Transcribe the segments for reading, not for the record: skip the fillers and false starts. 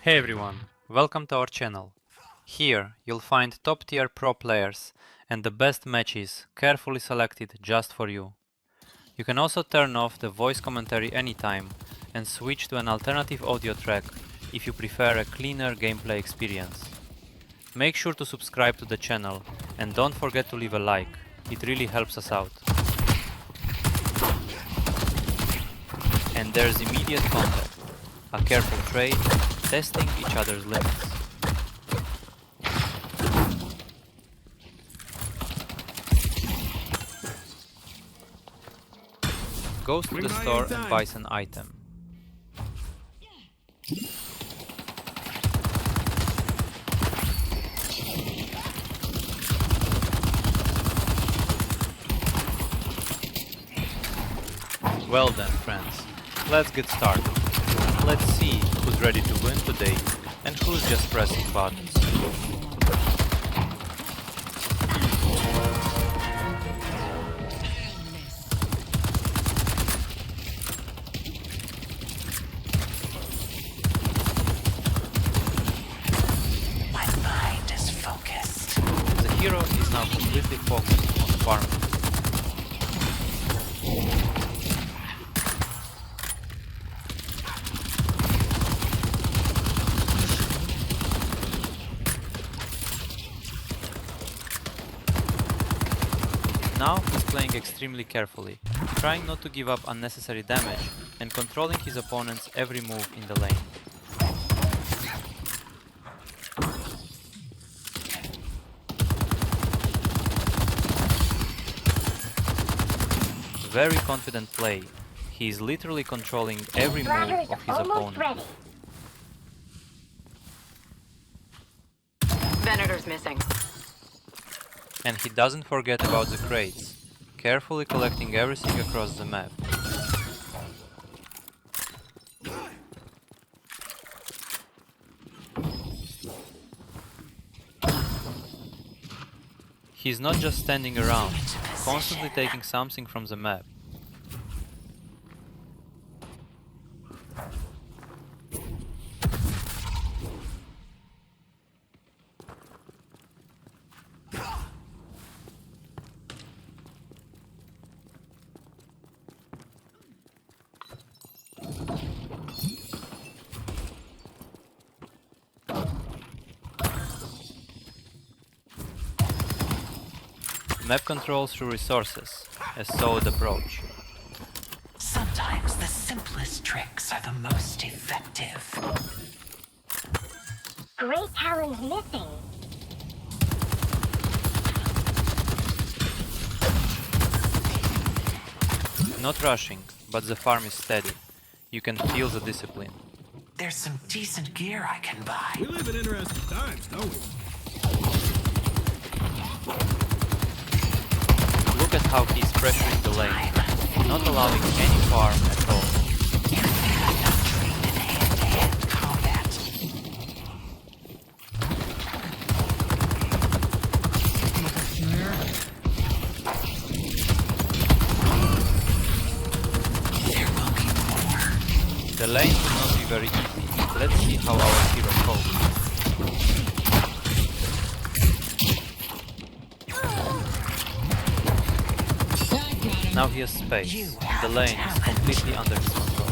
Hey everyone, welcome to our channel. Here you'll find top tier pro players and the best matches carefully selected just for you. You can also turn off the voice commentary anytime and switch to an alternative audio track if you prefer a cleaner gameplay experience. Make sure to subscribe to the channel and don't forget to leave a like, it really helps us out. And there's immediate contact, a careful trade, testing each other's limits. Goes to the store and buys an item. Well then, friends, let's get started. Let's see who's ready to win today and who's just pressing buttons. My mind is focused. The hero is now completely focused on farming. Now he's playing extremely carefully, trying not to give up unnecessary damage and controlling his opponent's every move in the lane. Very confident play. He is literally controlling every move of his opponent. Venator's missing. And he doesn't forget about the crates, carefully collecting everything across the map. He's not just standing around, constantly taking something from the map. Map controls through resources, a solid approach. Sometimes the simplest tricks are the most effective. Great Talon's missing. Not rushing, but the farm is steady. You can feel the discipline. There's some decent gear I can buy. We live in interesting times, don't we? Look at how he's pressuring the lane, not allowing any farm at all. Trained in hand-to-hand combat. There will be more. The lane will not be very easy. Let's see how our hero copes. Now he has space. The lane is completely under his control.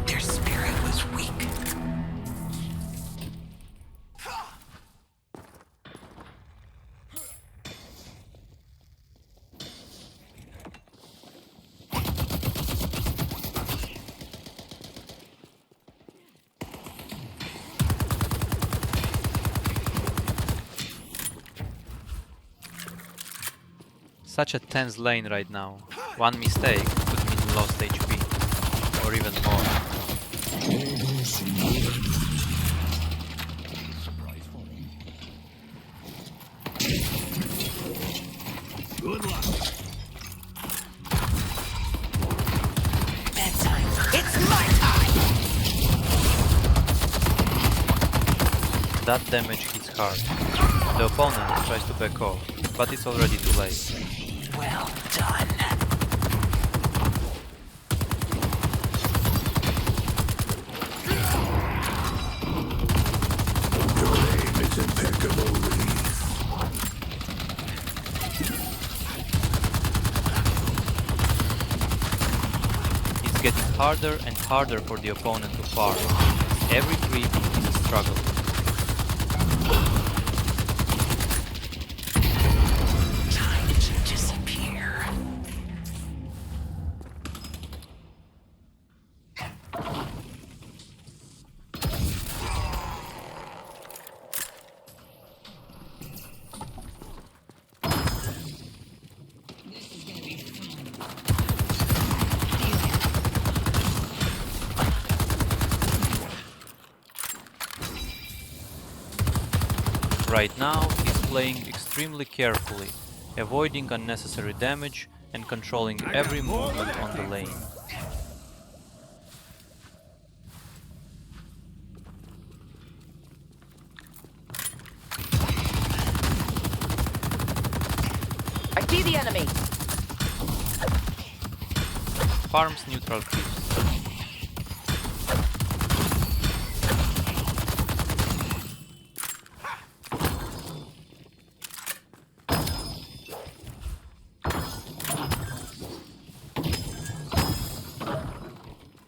Their spirit was weak. Such a tense lane right now. One mistake could mean lost HP, or even more. Good luck. Bedtime. It's my time! That damage hits hard. The opponent tries to back off, but it's already too late. Well done. Your aim is impeccable, Reeve. It's getting harder and harder for the opponent to farm. Every creep is a struggle. Time to disappear. Right now, he's playing extremely carefully, avoiding unnecessary damage and controlling every movement on the lane. I see the enemy. Farms neutral creeps.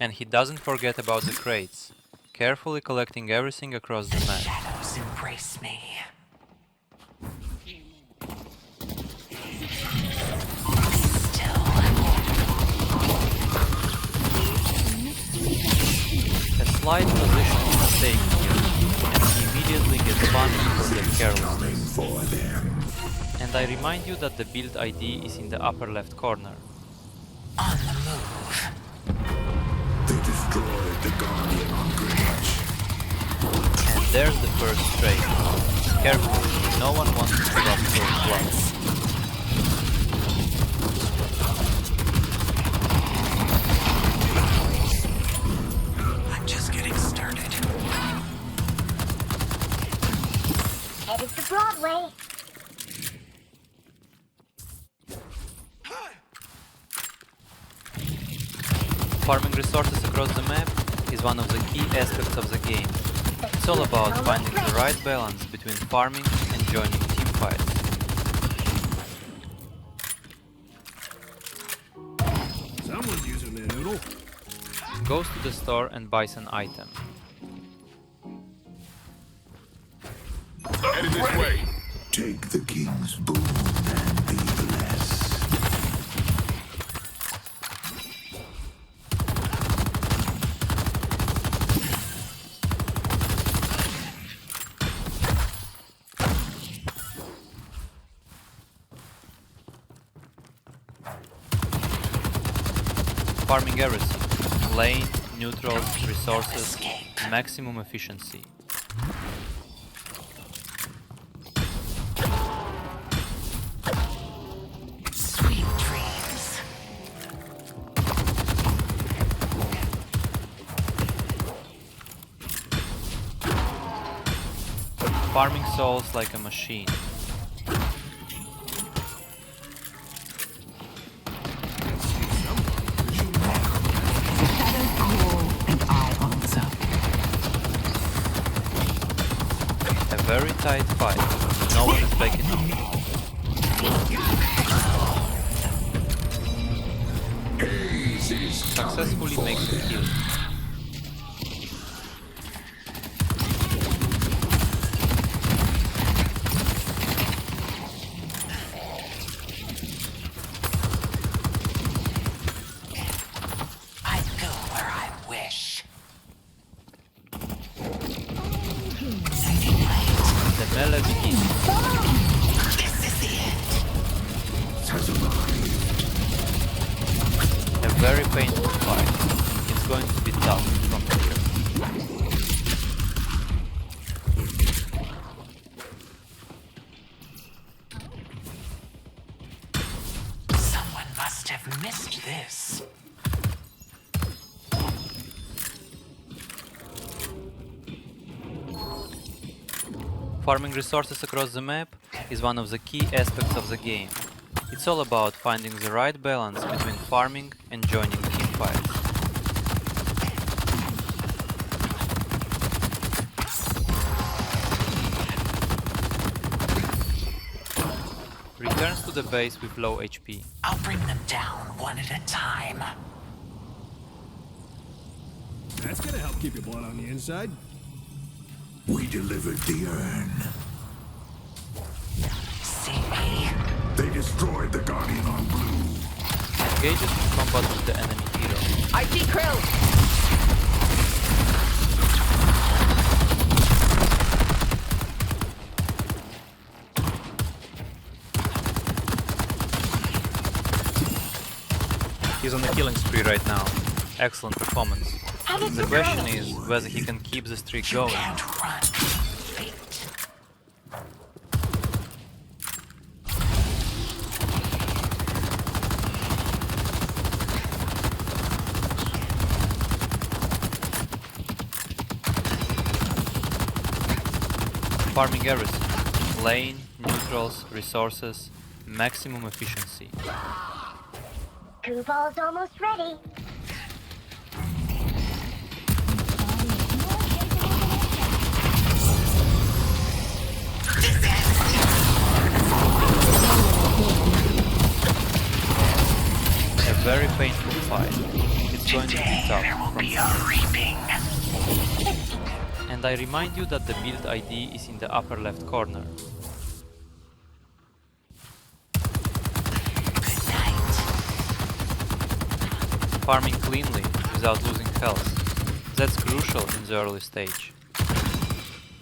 And he doesn't forget about the crates, carefully collecting everything across the map. Shadows embrace me. Still. A slight positional mistake here, and he immediately gets punished for their carelessness. For them. And I remind you that the build ID is in the upper left corner. On the move. They destroyed the Guardian on Greenwich. And there's the first trade. Careful, no one wants to drop those blocks. I'm just getting started. Headed to Broadway. Farming resources across the map is one of the key aspects of the game. It's all about finding the right balance between farming and joining teamfights. Someone's using their noodle. Goes to the store and buys an item. Headed this way. Take the king's boon and be blessed. Farming everything. Lane, neutrals, resources, maximum efficiency. Sweet dreams. Farming souls like a machine. A very tight fight. No one is backing up. Successfully makes a kill. I go where I wish. The melee begins. This is the end. A very painful fight. It's going to be tough from here. Someone must have missed this. Farming resources across the map is one of the key aspects of the game. It's all about finding the right balance between farming and joining teamfights. Returns to the base with low HP. I'll bring them down one at a time. That's gonna help keep your blood on the inside. We delivered the urn. See me? They destroyed the Guardian on Blue. Engages in combat with the enemy hero. I see Krill! He's on a killing spree right now. Excellent performance. Headed The to question bridge. is whether he can keep the streak You going. can't run. Fate. Farming everything. Lane, neutrals, resources, maximum efficiency. Goo ball's almost ready. A very painful fight. It's going to be Today tough there will from be a reaping. And I remind you that the build ID is in the upper left corner. Good night. Farming cleanly, without losing health. That's crucial in the early stage.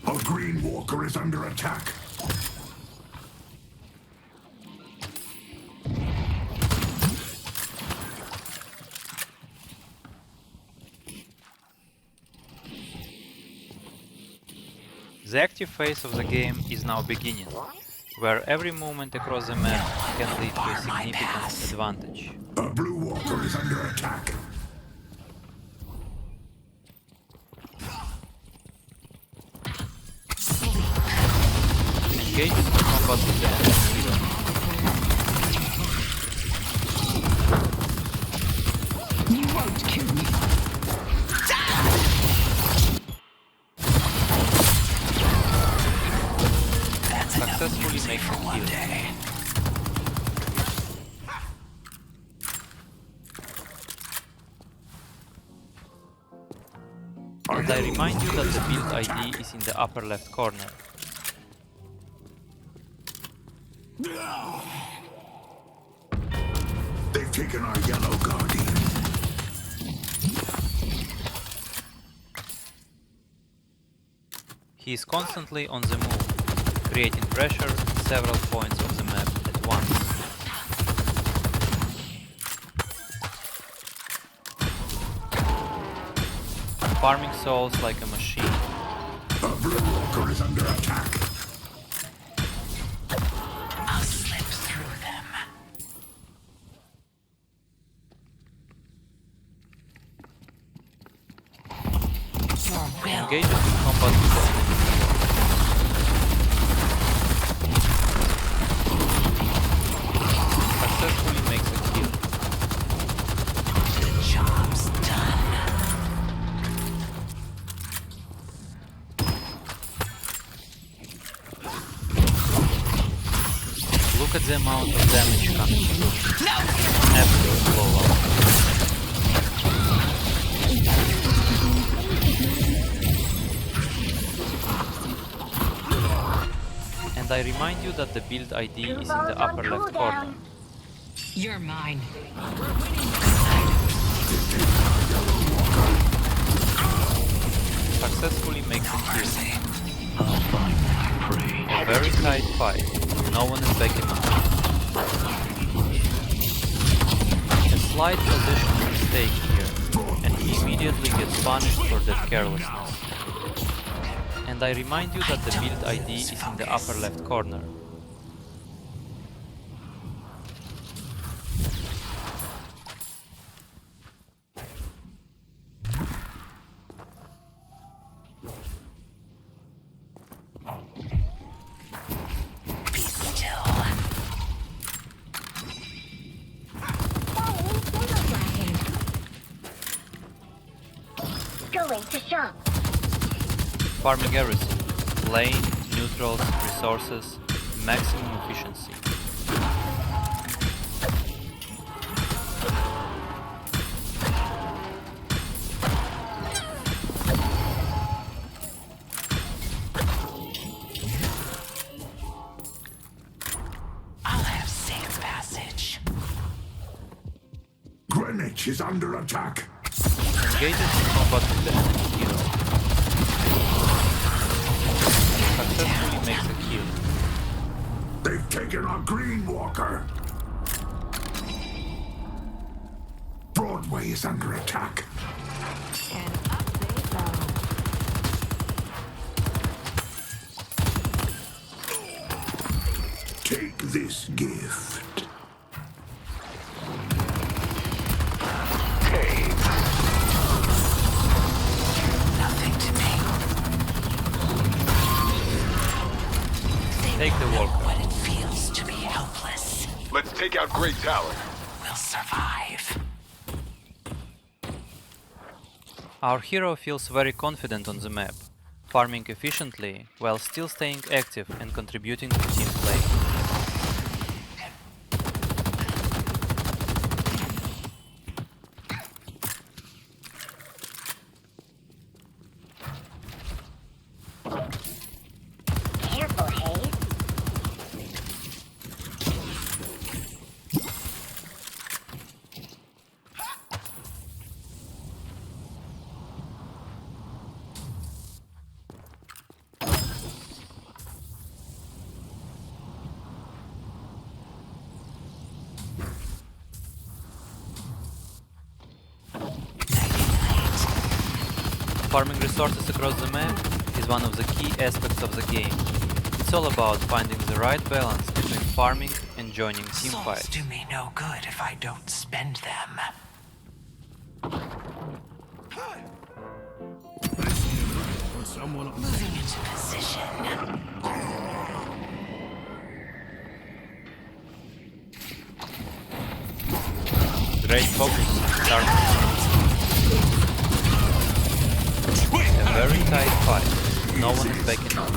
A green walker is under attack. The active phase of the game is now beginning, where every movement across the map can lead to a significant advantage. A blue walker is under attack. Engage in combat with the enemy hero. You won't kill me. That's enough Successfully music makes for a one kill. day. And I remind you that the build ID is in the upper left corner. They've taken our yellow Guardian. He is constantly on the move, creating pressure at several points of the map at once. Farming souls like a machine. A blue walker is under attack. I'll slip through them. Your will. Engages in combat with the enemy hero. Successfully makes a kill. The job's done. Look at the amount of damage coming through. Absolute blowout. And I remind you that the build ID is in the upper left corner. You're mine. Successfully makes a kill. I'll find my prey. A very tight fight. No one is backing up. A slight positional mistake here, and he immediately gets punished for that carelessness. And I remind you that the build ID is in the upper left corner. Be still. way to shop. Farming everything. Lane, neutrals, resources, maximum efficiency. I'll have safe passage. Greenwich is under attack. Engage in combat with the enemy hero. Successfully makes a kill. They've taken our Green Walker. Broadway is under attack. And up they go. Take this gift. Nothing to me. Take the walker. What it feels to be helpless. Let's take out Great Tower. We'll survive. Our hero feels very confident on the map, farming efficiently while still staying active and contributing to team play. Careful, Haze. Farming resources across the map is one of the key aspects of the game. It's all about finding the right balance between farming and joining team Souls fights. do me no good if I don't spend them. Put someone on. Moving into position. Great focus, start. A very tight fight, no one is backing up.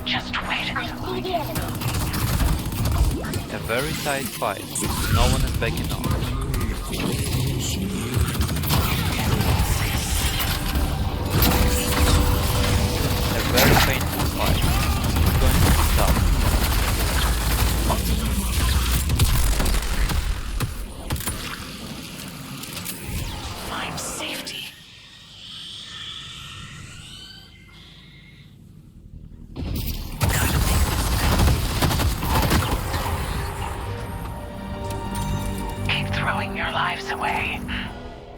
Just wait I until see the enemy. A very tight fight, no one is backing up. A very painful fight, it's going to be tough. find safety. Keep throwing your lives away.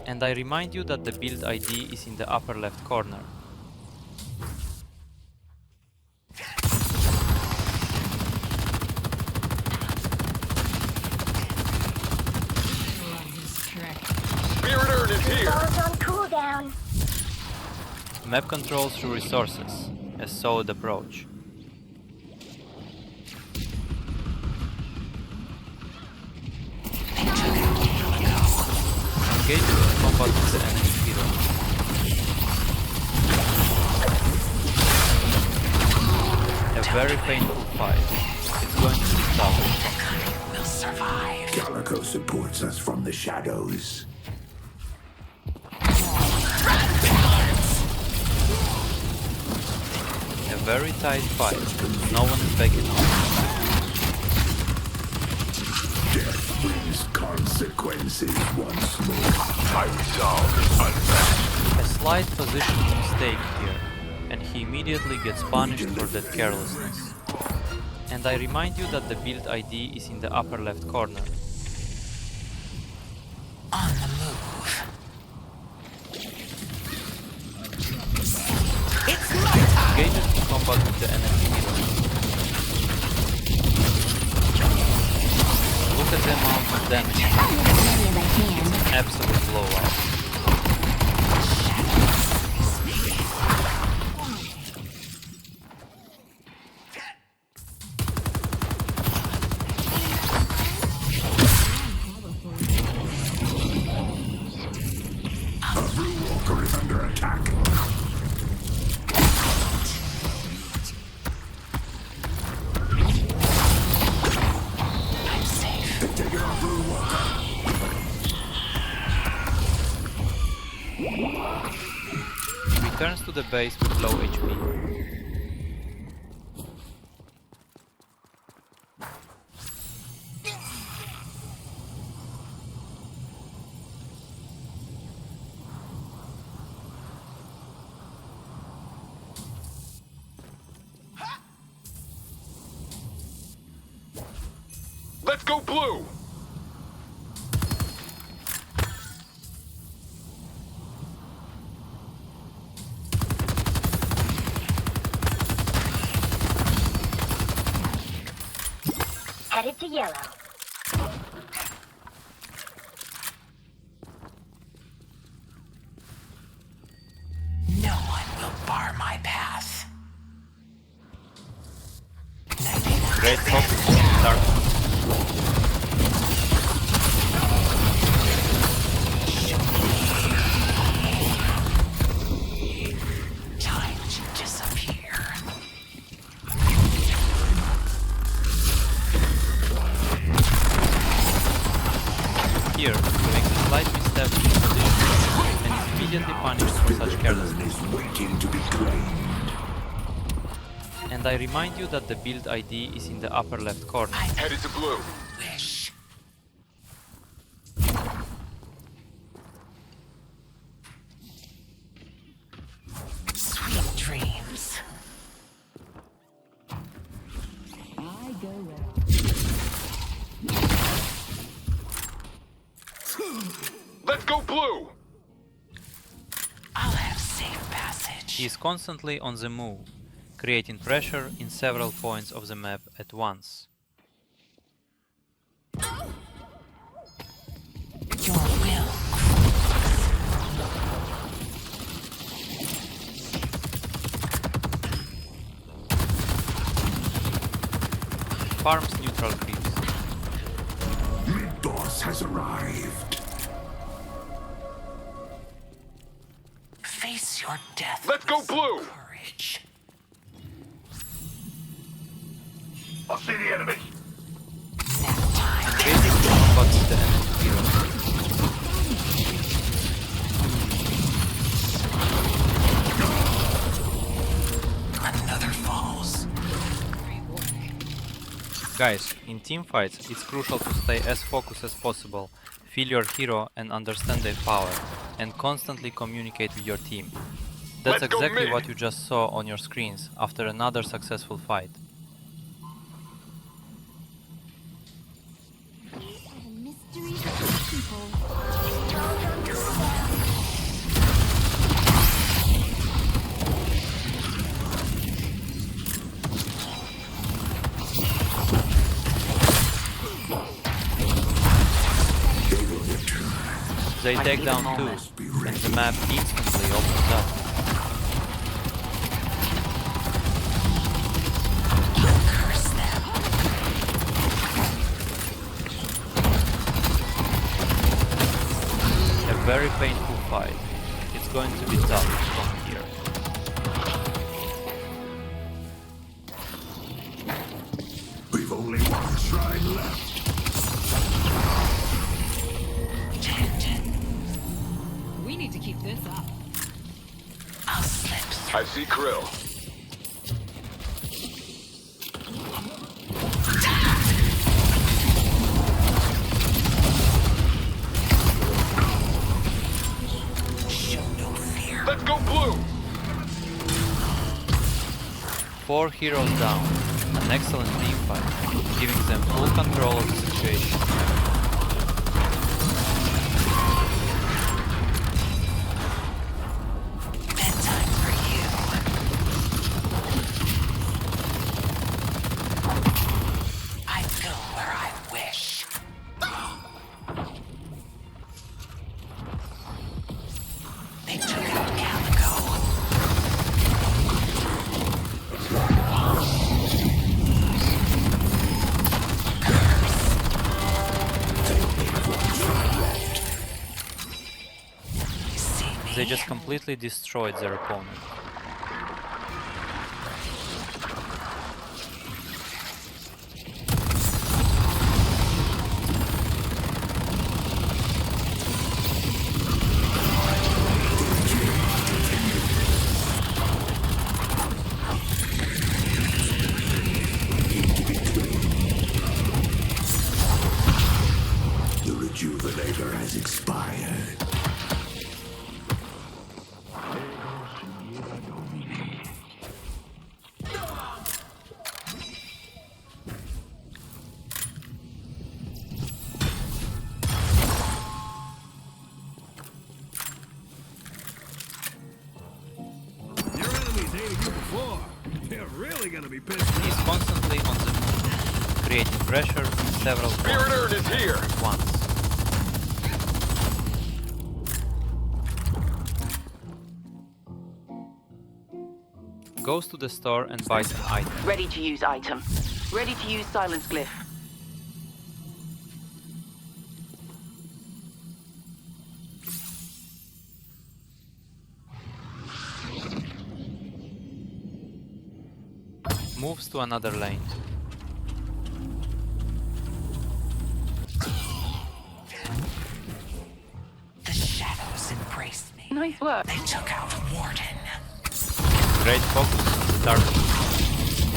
And I remind you that the build ID is in the upper left corner. Spirit Urn is here. Ball's on cooldown. Map controls through resources, as solid approach. Engage in combat with the enemy hero. A very painful fight. It's going to be tough. We'll survive. Calico supports us from the shadows. A very tight fight. No one is backing off. Death brings consequences once more. I resolve unrest. A slight position mistake here, and he immediately gets punished for that carelessness. And I remind you that the build ID is in the upper left corner. On the move. It's my time! Engage in combat with the enemy hero. Look at the amount of damage. It's an absolute blowout. returns to the base with low HP. Let's go blue! Headed to yellow. No one will bar my path. Great focus on dark. Time to disappear. Here, you make a slight misstep in position and is immediately punished for such carelessness. Is waiting to be claimed. And I remind you that the build ID is in the upper left corner. Headed to blue. Wish. Sweet dreams. I go round. Let's go blue! I'll have safe passage. He is constantly on the move, creating pressure in several points of the map at once. Your will. Farms neutral creeps. Boss has arrived. Face your death. Let's go with blue. Courage. I'll see the enemy. Nap time. Basically, spotting the enemy hero. Another falls. Guys, in teamfights, it's crucial to stay as focused as possible, feel your hero and understand their power, and constantly communicate with your team. That's Let's go exactly mid. what you just saw on your screens after another successful fight. Mysteries of people. They take down two, and the map instantly opens up. Curse them. A very painful fight. It's going to be tough from here. We've only one shrine left. We need to keep this up. I'll slip through. I see Krill. Show no fear. Let's go blue! 4 heroes down. An excellent team fight, giving them full control of the situation. Bedtime for you. I go where I wish. They took out Calico. See me? They just completely destroyed their opponent. has expired. Your enemies hated you before. They're really gonna be pissed He's off. constantly on the move, creating pressure in several Spirit points Urn is here. at once. Goes to the store and buys an item. Ready to use item. Ready to use silence glyph. Moves to another lane. The shadows embraced me. Nice work. They took out Warden. Great focus on the target.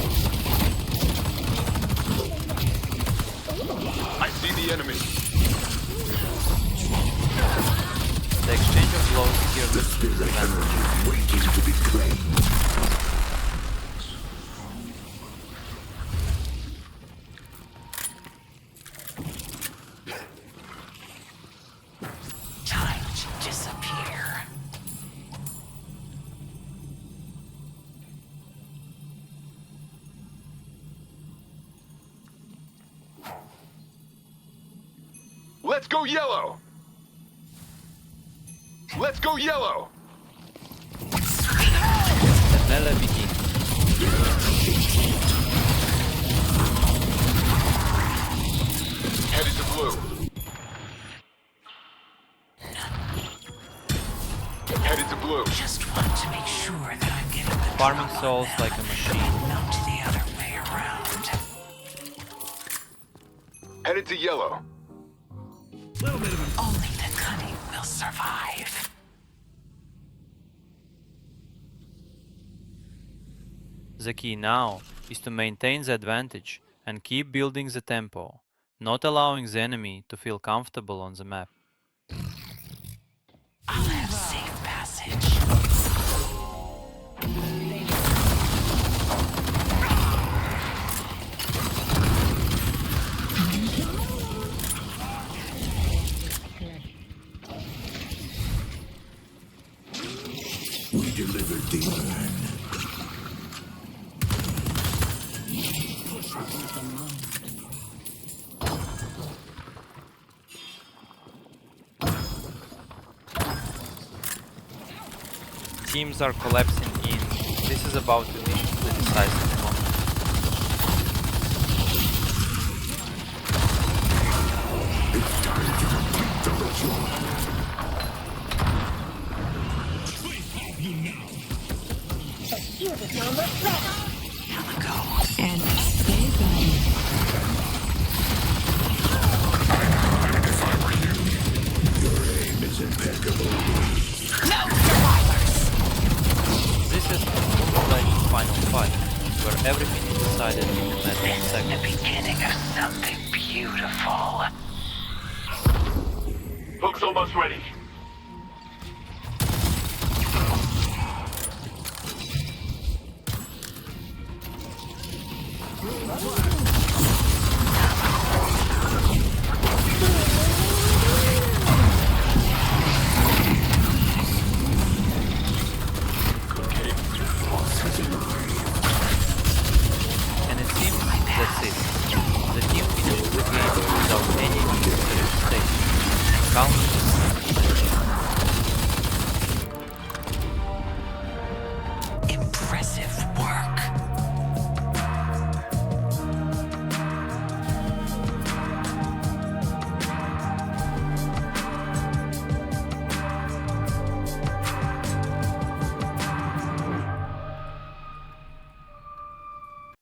I see the enemy. The exchange of blows here looks to his advantage. Waiting to be claimed. Time to disappear. Let's go yellow. Let's go yellow. The melee begins. Headed to blue. Headed to blue. Just want to make sure that I'm getting the Farming drop on souls them, like a machine. not the other way around. Headed to yellow. Little bit of an Only the cunning will survive. The key now is to maintain the advantage and keep building the tempo, not allowing the enemy to feel comfortable on the map. I'll have safe passage. We delivered the urn. Teams are collapsing in. This is about to be the decisive moment. You the game looks better. And stay gone. Aim is impeccable. This is like the final fight, where everything is decided in a matter of The seconds. beginning of something beautiful. Hook's almost ready.